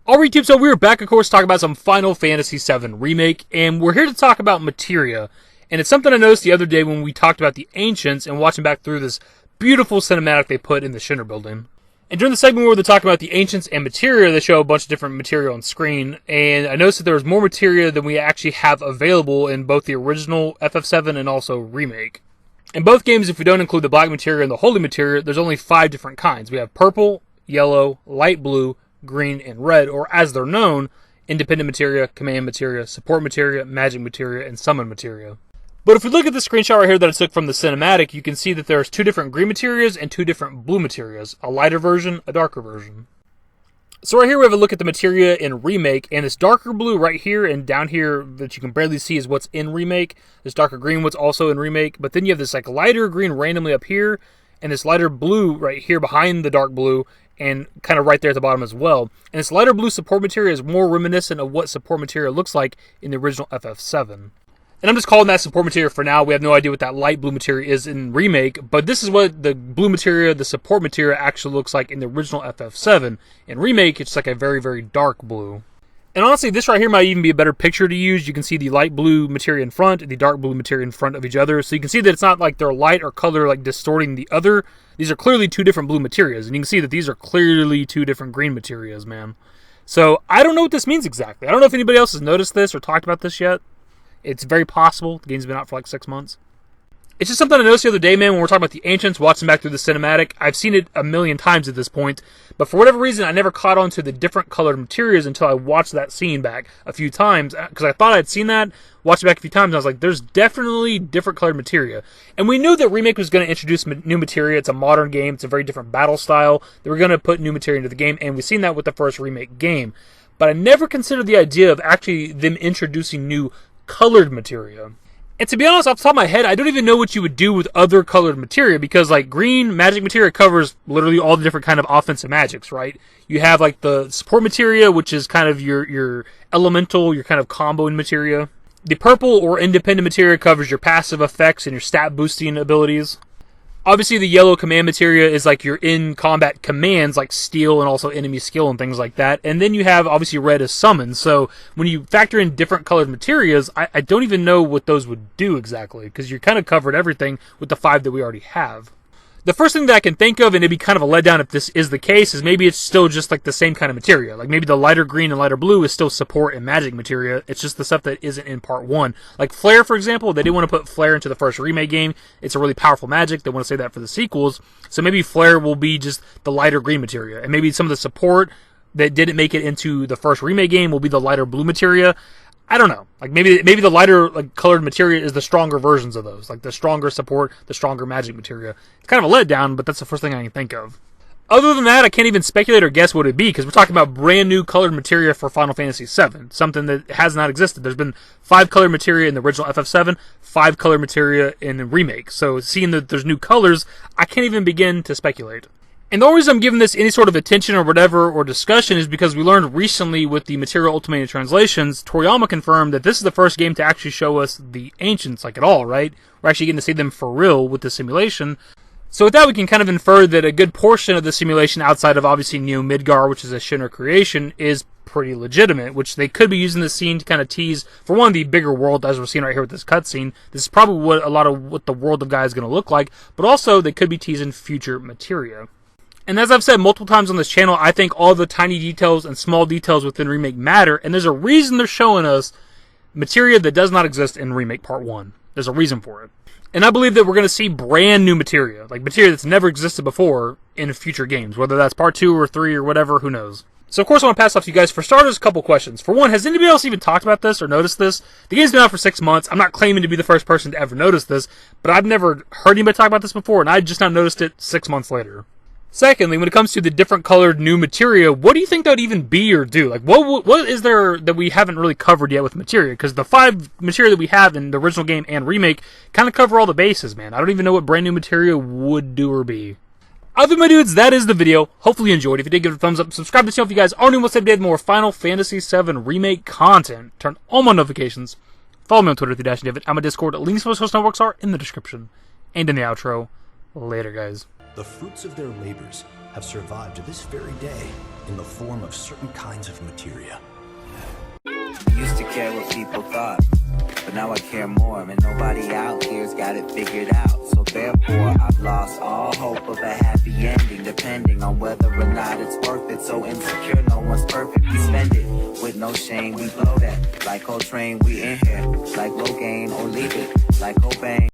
Alright YouTube, so we're back of course talking about some Final Fantasy VII Remake, and we're here to talk about Materia. And it's something I noticed the other day when we talked about the Ancients and watching back through this beautiful cinematic they put in the Shinra building. And during the segment where they're talking about the Ancients and Materia, they show a bunch of different material on screen, and I noticed that there was more Materia than we actually have available in both the original FF7 and also Remake. In both games, if we don't include the Black Materia and the Holy Materia, there's only 5 different kinds. We have Purple, Yellow, Light Blue, Green, and Red, or as they're known, Independent Materia, Command Materia, Support Materia, Magic Materia, and Summon Materia. But if we look at the screenshot right here that I took from the cinematic, you can see that there's 2 different green materias and 2 different blue materias, a lighter version, a darker version. So right here we have a look at the materia in Remake, and this darker blue right here and down here that you can barely see is what's in Remake. This darker green what's also in Remake, but then you have this like lighter green randomly up here, and this lighter blue right here behind the dark blue, and kind of right there at the bottom as well. And this lighter blue support materia is more reminiscent of what support materia looks like in the original FF7. And I'm just calling that support materia for now. We have no idea what that light blue materia is in Remake, but this is what the blue materia, the support materia, actually looks like in the original FF7. In Remake, it's like a very, very dark blue. And honestly, this right here might even be a better picture to use. You can see the light blue materia in front and the dark blue materia in front of each other. So you can see that it's not like they're light or color like distorting the other. These are clearly 2 different blue materias. And you can see that these are clearly 2 different green materias, man. So I don't know what this means exactly. I don't know if anybody else has noticed this or talked about this yet. It's very possible. The game's been out for like 6 months. It's just something I noticed the other day, man, when we're talking about the Ancients, watching back through the cinematic. I've seen it a million times at this point, but for whatever reason, I never caught on to the different colored materials until I watched that scene back a few times, because I thought I'd seen that, watched it back a few times, and I was like, there's definitely different colored materia. And we knew that Remake was going to introduce new materia. It's a modern game. It's a very different battle style. They were going to put new materia into the game, and we've seen that with the first Remake game. But I never considered the idea of actually them introducing new colored materia. And to be honest, off the top of my head, I don't even know what you would do with other colored materia, because like green magic materia covers literally all the different kind of offensive magics, right? You have like the support materia, which is kind of your elemental, your kind of comboing materia. The purple or independent materia covers your passive effects and your stat boosting abilities. Obviously, the yellow command materia is like your in-combat commands, like steal and also enemy skill and things like that. And then you have, obviously, red as summons. So when you factor in different colored materias, I don't even know what those would do exactly, because you kind of covered everything with the 5 that we already have. The first thing that I can think of, and it'd be kind of a letdown if this is the case, is maybe it's still just like the same kind of materia. Like maybe the lighter green and lighter blue is still support and magic materia. It's just the stuff that isn't in part 1. Like Flare, for example, they didn't want to put Flare into the first Remake game. It's a really powerful magic. They want to say that for the sequels. So maybe Flare will be just the lighter green materia. And maybe some of the support that didn't make it into the first Remake game will be the lighter blue materia. I don't know. Like maybe the lighter like colored materia is the stronger versions of those. Like the stronger support, the stronger magic materia. It's kind of a letdown, but that's the first thing I can think of. Other than that, I can't even speculate or guess what it'd be, because we're talking about brand new colored materia for Final Fantasy VII. Something that has not existed. There's been 5 colored materia in the original FF7, 5 colored materia in the Remake. So seeing that there's new colors, I can't even begin to speculate. And the only reason I'm giving this any sort of attention or whatever or discussion is because we learned recently with the Materia Ultimated Translations, Toriyama confirmed that this is the first game to actually show us the Ancients, like at all, right? We're actually getting to see them for real with the simulation. So with that, we can kind of infer that a good portion of the simulation outside of obviously Neo Midgar, which is a Shinra creation, is pretty legitimate, which they could be using this scene to kind of tease, for one, the bigger world, as we're seeing right here with this cutscene. This is probably what the world of Gaia is going to look like, but also they could be teasing future materia. And as I've said multiple times on this channel, I think all the tiny details and small details within Remake matter, and there's a reason they're showing us materia that does not exist in Remake Part 1. There's a reason for it. And I believe that we're going to see brand new materia, like materia that's never existed before in future games, whether that's Part 2 or 3 or whatever, who knows. So of course I want to pass off to you guys. For starters, a couple questions. For one, has anybody else even talked about this or noticed this? The game's been out for 6 months. I'm not claiming to be the first person to ever notice this, but I've never heard anybody talk about this before, and I just now noticed it 6 months later. Secondly, when it comes to the different colored new materia, what do you think that would even be or do? Like, what is there that we haven't really covered yet with materia? Because the 5 materia that we have in the original game and Remake kind of cover all the bases, man. I don't even know what brand new materia would do or be. Other than my dudes, that is the video. Hopefully you enjoyed. If you did, give it a thumbs up. Subscribe to the channel if you guys are new. What's updated more Final Fantasy VII Remake content. Turn all my notifications. Follow me on Twitter at @dashingdavid. I'm a Discord. Links to my social networks are in the description and in the outro. Later, guys. The fruits of their labors have survived to this very day in the form of certain kinds of materia. I used to care what people thought, but now I care more, and nobody out here's got it figured out. So therefore, I've lost all hope of a happy ending, depending on whether or not it's worth it. So insecure, no one's perfect. We spend it with no shame. We blow that like Coltrane. We in here like Low Gain or leave it like Cobain.